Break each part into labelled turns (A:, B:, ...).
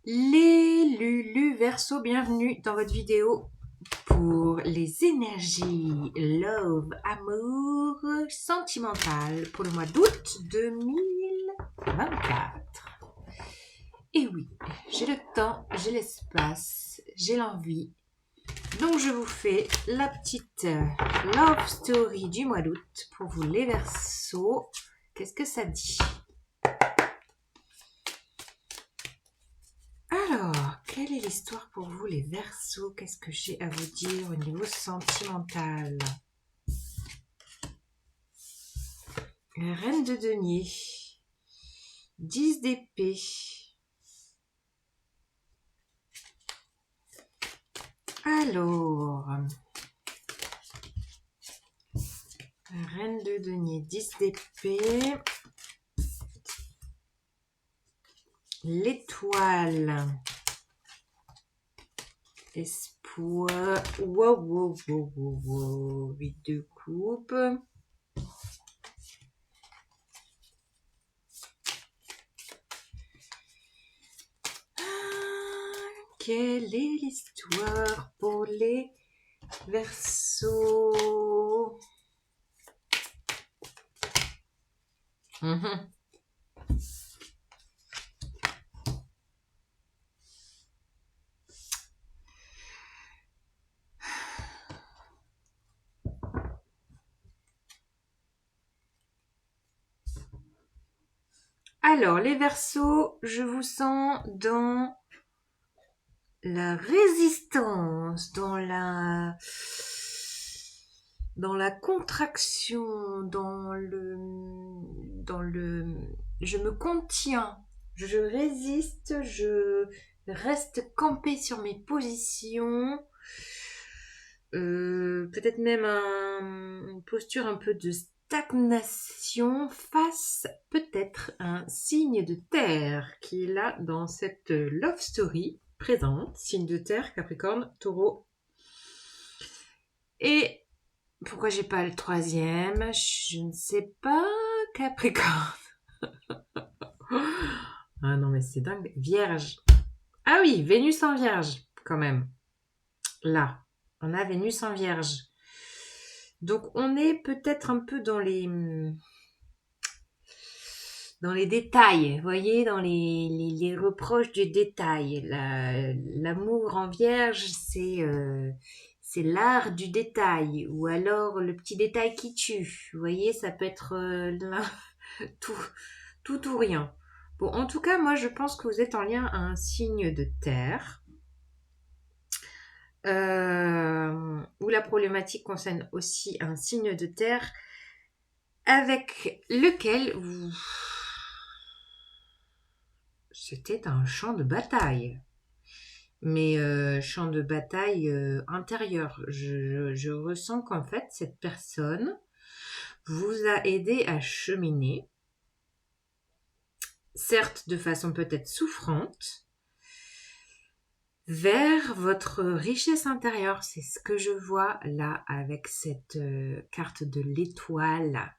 A: Les Lulu Verseau, bienvenue dans votre vidéo pour les énergies love, amour, sentimental pour le mois d'août 2024. Et oui, j'ai le temps, j'ai l'espace, j'ai l'envie. Donc je vous fais la petite love story du mois d'août pour vous les Verseaux. Qu'est-ce que ça dit ? Alors, quelle est l'histoire pour vous les Verseaux? Qu'est-ce que j'ai à vous dire au niveau sentimental? Reine de denier, 10 d'épée, alors, reine de denier, 10 d'épée, l'étoile, espoir, wow, 8 de coupe, quelle est l'histoire pour les Verseaux? Alors, les Verseaux, je vous sens dans la résistance, dans la contraction, dans le je me contiens, je résiste, je reste campée sur mes positions, peut-être même une posture un peu de stagnation face peut-être à un signe de terre qui est là dans cette love story présente, signe de terre, Capricorne, Taureau. Et pourquoi j'ai pas le troisième? Je ne sais pas, Capricorne. Ah non mais c'est dingue. Vierge. Ah oui, Vénus en Vierge quand même. Là, on a Vénus en Vierge. Donc on est peut-être un peu dans les détails, vous voyez, dans les reproches du détail. L'amour en Vierge, c'est l'art du détail, ou alors le petit détail qui tue. Vous voyez, ça peut être tout, tout ou rien. Bon, en tout cas, moi, je pense que vous êtes en lien à un signe de terre, où la problématique concerne aussi un signe de terre avec lequel vous... C'était un champ de bataille. Mais champ de bataille intérieur. Je ressens qu'en fait, cette personne vous a aidé à cheminer, certes de façon peut-être souffrante, vers votre richesse intérieure. C'est ce que je vois là avec cette carte de l'étoile.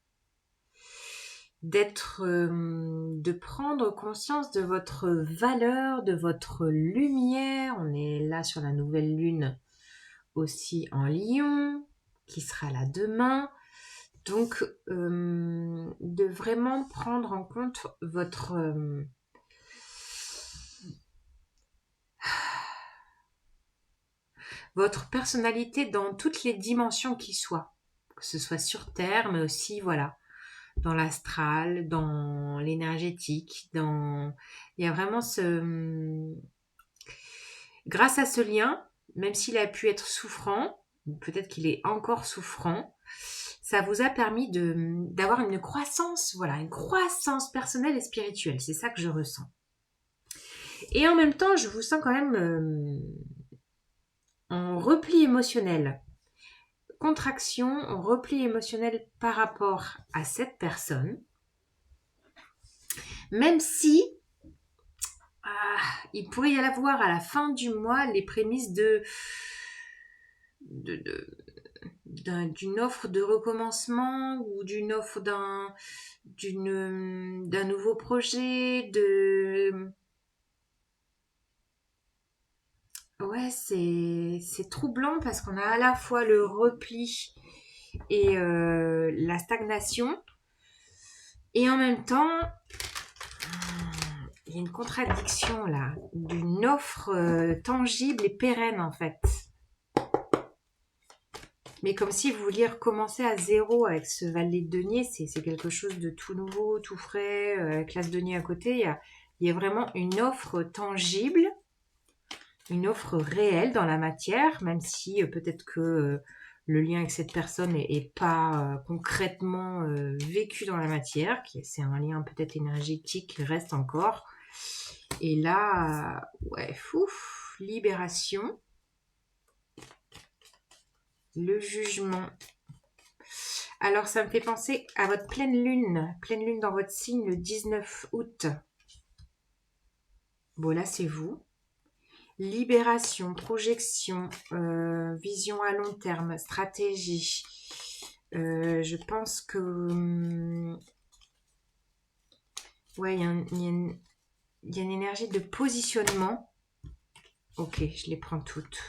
A: De prendre conscience de votre valeur, de votre lumière. On est là sur la nouvelle lune aussi en Lion, qui sera là demain. Donc, de vraiment prendre en compte votre personnalité dans toutes les dimensions qui soient. Que ce soit sur Terre, mais aussi, voilà, dans l'astral, dans l'énergétique, il y a vraiment grâce à ce lien, même s'il a pu être souffrant, peut-être qu'il est encore souffrant, ça vous a permis d'avoir une croissance, voilà, une croissance personnelle et spirituelle. C'est ça que je ressens. Et en même temps, je vous sens quand même en repli émotionnel. Contraction, repli émotionnel par rapport à cette personne. Même si il pourrait y avoir à la fin du mois les prémices d'une offre de recommencement ou d'une offre d'un nouveau projet, Ouais, c'est troublant parce qu'on a à la fois le repli et la stagnation, et en même temps, il y a une contradiction là, d'une offre tangible et pérenne en fait. Mais comme si vous vouliez recommencer à zéro avec ce valet de denier, c'est quelque chose de tout nouveau, tout frais, avec l'as de denier à côté. Il y a vraiment une offre tangible, une offre réelle dans la matière, même si peut-être que le lien avec cette personne est pas concrètement vécu dans la matière, c'est un lien peut-être énergétique qui reste encore. Et là, ouais, libération, le jugement. Alors, ça me fait penser à votre pleine lune dans votre signe le 19 août. Bon, là, c'est vous. Libération, projection, vision à long terme, stratégie. Je pense que... ouais, il y a une énergie de positionnement. Ok, je les prends toutes.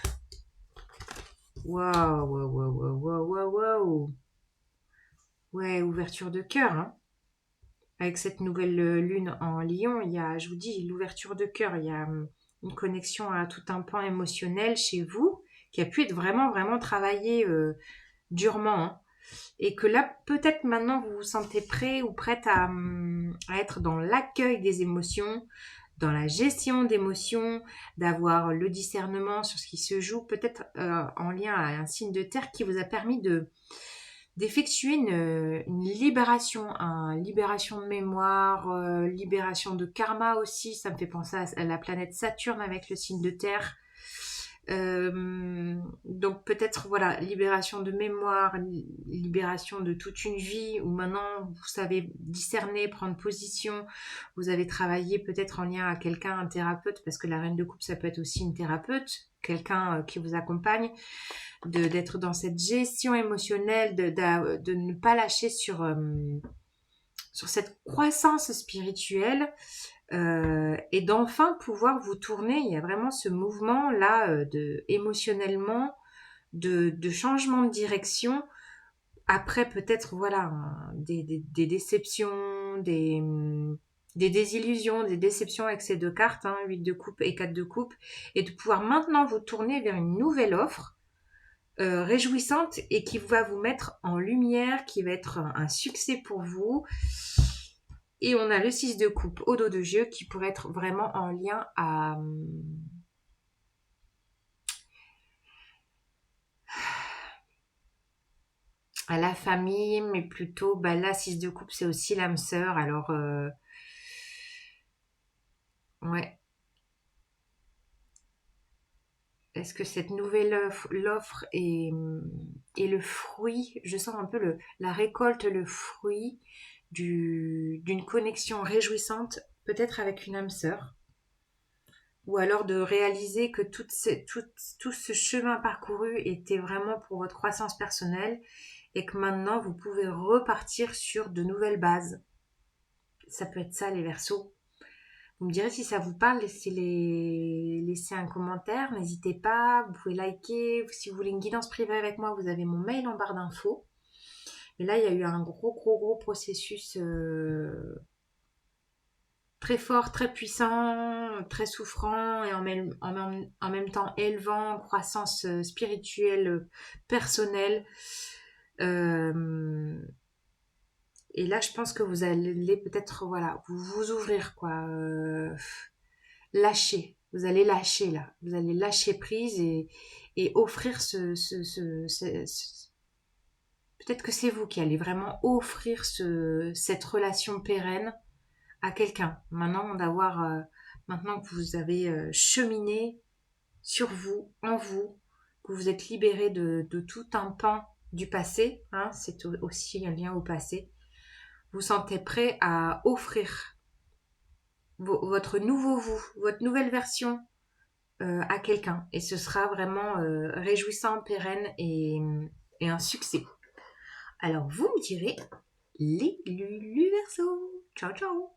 A: Waouh, waouh, waouh, waouh, waouh, waouh. Ouais, ouverture de cœur, hein. Avec cette nouvelle lune en Lion, il y a, je vous dis, l'ouverture de cœur, il y a une connexion à tout un pan émotionnel chez vous qui a pu être vraiment, vraiment travaillé durement, hein. Et que là, peut-être maintenant, vous vous sentez prêt ou prête à être dans l'accueil des émotions, dans la gestion d'émotions, d'avoir le discernement sur ce qui se joue, peut-être en lien à un signe de terre qui vous a permis d'effectuer une libération, libération de mémoire, libération de karma aussi. Ça me fait penser à la planète Saturne avec le signe de terre. Donc peut-être voilà, libération de mémoire, libération de toute une vie où maintenant vous savez discerner, prendre position. Vous avez travaillé peut-être en lien à quelqu'un, un thérapeute, parce que la reine de coupe ça peut être aussi une thérapeute, quelqu'un qui vous accompagne, d'être dans cette gestion émotionnelle, de ne pas lâcher sur cette croissance spirituelle, et d'enfin pouvoir vous tourner. Il y a vraiment ce mouvement là émotionnellement de changement de direction après peut-être voilà des déceptions, des désillusions, des déceptions avec ces deux cartes, hein, 8 de coupe et 4 de coupe, et de pouvoir maintenant vous tourner vers une nouvelle offre réjouissante et qui va vous mettre en lumière, qui va être un succès pour vous. Et on a le 6 de coupe au dos de jeu qui pourrait être vraiment en lien à la famille, mais plutôt, bah là, 6 de coupe, c'est aussi l'âme sœur. Alors, ouais. Est-ce que cette nouvelle l'offre est le fruit, je sens un peu la récolte, le fruit d'une connexion réjouissante, peut-être avec une âme sœur, ou alors de réaliser que tout ce chemin parcouru était vraiment pour votre croissance personnelle et que maintenant vous pouvez repartir sur de nouvelles bases. Ça peut être ça les Verseaux. Vous me direz si ça vous parle, laissez un commentaire, n'hésitez pas, vous pouvez liker. Si vous voulez une guidance privée avec moi, vous avez mon mail en barre d'infos. Et là, il y a eu un gros processus très fort, très puissant, très souffrant et en même temps élevant, croissance spirituelle, personnelle. Euh, et là, je pense que vous allez peut-être voilà, vous ouvrir, quoi. Lâcher. Vous allez lâcher là. Vous allez lâcher prise et offrir peut-être que c'est vous qui allez vraiment offrir cette relation pérenne à quelqu'un. Maintenant que vous avez cheminé sur vous, en vous, que vous êtes libéré de tout un pan du passé, hein, c'est aussi un lien au passé, vous sentez prêt à offrir votre nouveau vous, votre nouvelle version à quelqu'un. Et ce sera vraiment réjouissant, pérenne et un succès. Alors vous me direz les Lulu Verseau. Ciao ciao.